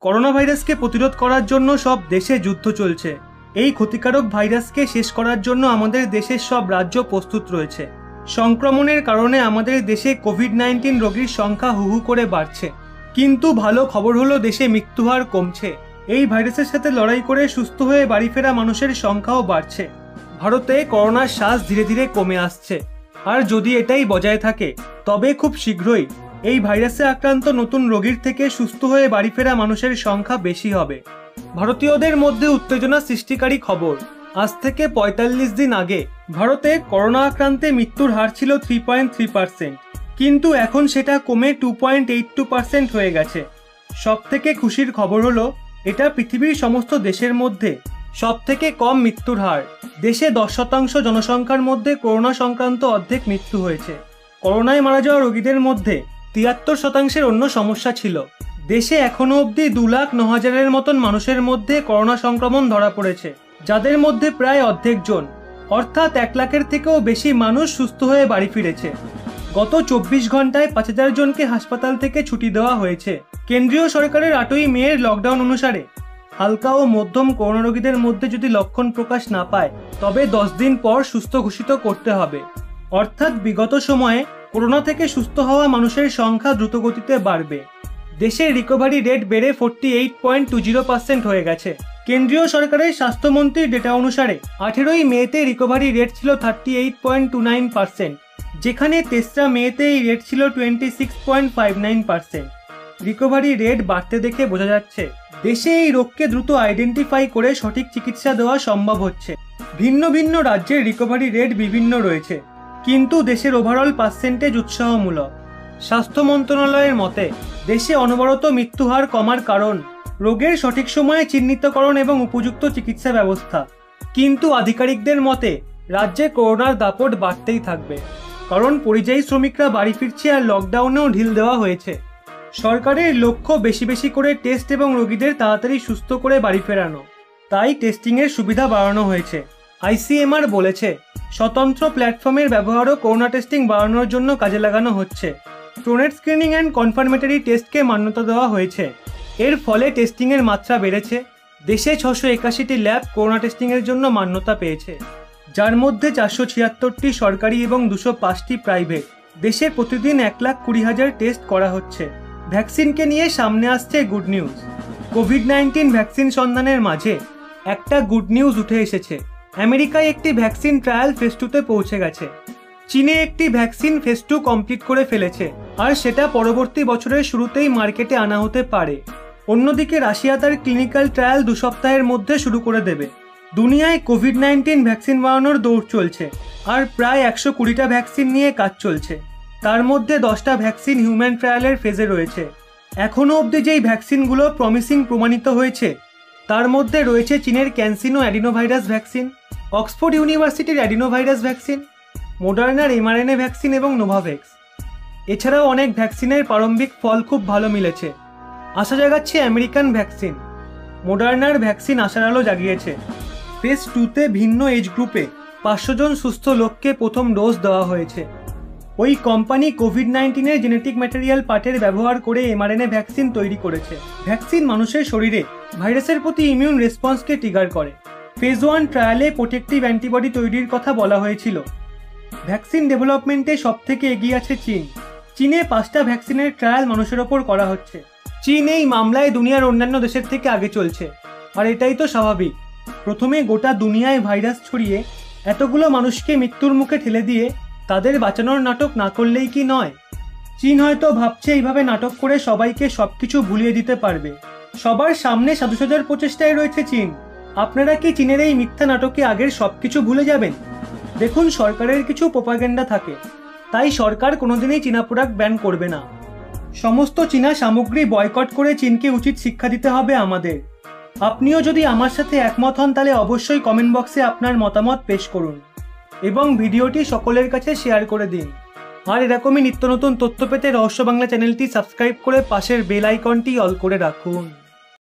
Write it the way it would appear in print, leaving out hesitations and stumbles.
Corona ভাইরাসকে প্রতিরোধ করার জন্য সব দেশে যুদ্ধ চলছে। এই ক্ষতিকারক ভাইরাসকে শেষ করার জন্য আমাদের দেশের সব রাজ্য প্রস্তুত রয়েছে। সংক্রমণের কারণে আমাদের দেশে কোভিড-19 রোগীর সংখ্যা হু হু করে বাড়ছে, কিন্তু ভালো খবর হলো দেশে মৃত্যুহার কমছে। এই ভাইরাসের সাথে লড়াই করে সুস্থ হয়ে বাড়ি ফেরা মানুষের সংখ্যাও বাড়ছে। ভারতে করোনার শ্বাস ধীরে ধীরে কমে আসছে, আর যদি এটাই বজায় থাকে তবে খুব শীঘ্রই এই ভাইরাসে আক্রান্ত নতুন রোগীর থেকে সুস্থ হয়ে বাড়ি ফেরা মানুষের সংখ্যা বেশি হবে। ভারতীয়দের মধ্যে উত্তেজনা সৃষ্টিকারী খবর। আজ থেকে ৪৫ দিন আগে ভারতে করোনা আক্রান্তে মৃত্যুর হার ছিল 3.3%, কিন্তু এখন সেটা কমে 2.82% হয়ে গেছে। সব থেকে খুশির খবর হলো এটা পৃথিবীর সমস্ত দেশের মধ্যে সব থেকে কম মৃত্যুর হার। দেশে 10% জনসংখ্যার মধ্যে করোনা সংক্রান্ত অর্ধেক মৃত্যু হয়েছে। করোনায় মারা যাওয়া রোগীদের মধ্যে 73% অন্য সমস্যা ছিল। দেশে এখনো অবধি 2,09,000-এর মতন মানুষের মধ্যে করোনা সংক্রমণ ধরা পড়েছে, যাদের মধ্যে প্রায় অর্ধেক জন অর্থাৎ 1 লাখের থেকেও বেশি মানুষ সুস্থ হয়ে বাড়ি ফিরেছে। গত 24 ঘন্টায় 5,000 জনকে হাসপাতাল থেকে ছুটি দেওয়া হয়েছে। কেন্দ্রীয় সরকারের 8ই মের লকডাউন অনুসারে হালকা ও মধ্যম করোনা রোগীদের মধ্যে যদি লক্ষণ প্রকাশ না পায় তবে 10 দিন পর সুস্থ ঘোষিত করতে হবে। অর্থাৎ বিগত সময়ে করোনা থেকে সুস্থ হওয়া মানুষের সংখ্যা দ্রুতগতিতে বাড়বে। দেশের রিকভারি রেট বেড়ে 48.20% হয়ে গেছে। কেন্দ্রীয় সরকারের স্বাস্থ্যমন্ত্রীর ডেটা অনুসারে 18ই মেতে রিকভারি রেট ছিল 38.29%, যেখানে 3রা মেতে এই রেট ছিল 26.59%। রিকভারি রেট বাড়তে দেখে বোঝা যাচ্ছে দেশে এই রোগকে দ্রুত আইডেন্টিফাই করে সঠিক চিকিৎসা দেওয়া সম্ভব হচ্ছে। ভিন্ন ভিন্ন রাজ্যের রিকভারি রেট বিভিন্ন রয়েছে, কিন্তু দেশের ওভারঅল পার্সেন্টেজ উৎসাহমূলক। স্বাস্থ্য মন্ত্রণালয়ের মতে দেশে অনবরত মৃত্যুহার কমার কারণ রোগের সঠিক সময়ে চিহ্নিতকরণ এবং উপযুক্ত চিকিৎসা ব্যবস্থা। কিন্তু আধিকারিকদের মতে রাজ্যে করোনার দাপট বাড়তেই থাকবে, কারণ পরিযায়ী শ্রমিকরা বাড়ি ফিরছে আর লকডাউনেও ঢিল দেওয়া হয়েছে। সরকারের লক্ষ্য বেশি বেশি করে টেস্ট এবং রোগীদের তাড়াতাড়ি সুস্থ করে বাড়ি ফেরানো, তাই টেস্টিংয়ের সুবিধা বাড়ানো হয়েছে। ICMR বলেছে স্বতন্ত্র প্ল্যাটফর্মের ব্যবহারও করোনা টেস্টিং বাড়ানোর জন্য কাজে লাগানো হচ্ছে। ট্রুনেট স্ক্রিনিং অ্যান্ড কনফার্মেটরি টেস্টকে মান্যতা দেওয়া হয়েছে। এর ফলে টেস্টিংয়ের মাত্রা বেড়েছে। দেশে 681টি ল্যাব করোনা টেস্টিংয়ের জন্য মান্যতা পেয়েছে, যার মধ্যে 476টি সরকারি এবং 205টি প্রাইভেট। দেশে প্রতিদিন 1,20,000 টেস্ট করা হচ্ছে। ভ্যাকসিনকে নিয়ে সামনে আসছে গুড নিউজ। কোভিড-19 ভ্যাকসিন সন্ধানের মাঝে একটা গুড নিউজ উঠে এসেছে। আমেরিকায় একটি ভ্যাকসিন ট্রায়াল ফেজ 2-তে পৌঁছে গেছে। চীনে একটি ভ্যাকসিন ফেজ 2 কমপ্লিট করে ফেলেছে, আর সেটা পরবর্তী বছরের শুরুতেই মার্কেটে আনা হতে পারে। অন্যদিকে রাশিয়া তার ক্লিনিক্যাল ট্রায়াল 2 সপ্তাহের মধ্যে শুরু করে দেবে। দুনিয়ায় কোভিড-19 ভ্যাকসিন বানানোর দৌড় চলছে, আর প্রায় 120টা ভ্যাকসিন নিয়ে কাজ চলছে। তার মধ্যে 10টা ভ্যাকসিন হিউম্যান ট্রায়ালের ফেজে রয়েছে। এখনও অবধি যেই ভ্যাকসিনগুলো প্রমিসিং প্রমাণিত হয়েছে তার মধ্যে রয়েছে চীনের ক্যানসিনো অ্যাডিনোভাইরাস ভ্যাকসিন, অক্সফোর্ড ইউনিভার্সিটির অ্যাডিনোভাইরাস ভ্যাকসিন, মডার্নার mRNA ভ্যাকসিন এবং নোভাভ্যাক্স। এছাড়াও অনেক ভ্যাকসিনের প্রারম্ভিক ফল খুব ভালো মিলেছে। আশা জাগাচ্ছে আমেরিকান ভ্যাকসিন। মডার্নার ভ্যাকসিন আশার আলো জাগিয়েছে। ফেজ 2-তে ভিন্ন এজ গ্রুপে 500 জন সুস্থ লোককে প্রথম ডোজ দেওয়া হয়েছে। ওই কোম্পানি কোভিড-19-এর জেনেটিক ম্যাটেরিয়াল পার্টের ব্যবহার করে mRNA ভ্যাকসিন তৈরি করেছে। ভ্যাকসিন মানুষের শরীরে ভাইরাসের প্রতি ইমিউন রেসপন্সকে ট্রিগার করে। ফেজ 1 ট্রায়ালে প্রোটেক্টিভ অ্যান্টিবডি তৈরির কথা বলা হয়েছিল। ভ্যাকসিন ডেভেলপমেন্টে সব থেকে এগিয়ে আছে চীন। চীনে 5টা ভ্যাকসিনের ট্রায়াল মানুষের ওপর করা হচ্ছে। চীন এই মামলায় দুনিয়ার অন্যান্য দেশের থেকে আগে চলছে, আর এটাই তো স্বাভাবিক। প্রথমে গোটা দুনিয়ায় ভাইরাস ছড়িয়ে এতগুলো মানুষকে মৃত্যুর মুখে ঠেলে দিয়ে তাদের বাঁচানোর নাটক না করলেই কি নয়। চীন হয়তো ভাবছে এইভাবে নাটক করে সবাইকে সবকিছু ভুলিয়ে দিতে পারবে। সবার সামনে সাজুসাজার প্রচেষ্টায় রয়েছে চীন। আপনারা কি চীনের এই মিথ্যা নাটকে আগের সবকিছু ভুলে যাবেন? দেখুন, সরকারের কিছু প্রোপাগান্ডা থাকে, তাই সরকার কোনোদিনই চীনা প্রোডাক্ট ব্যান করবে না। সমস্ত চীনা সামগ্রী বয়কট করে চীনকে উচিত শিক্ষা দিতে হবে আমাদের। আপনিও যদি আমার সাথে একমত হন তাহলে অবশ্যই কমেন্ট বক্সে আপনার মতামত পেশ করুন এবং ভিডিওটি সকলের কাছে শেয়ার করে দিন। আর এরকমই নিত্য নতুন তথ্য পেতে রহস্য বাংলা চ্যানেলটি সাবস্ক্রাইব করে পাশের বেল আইকনটি অল করে রাখুন।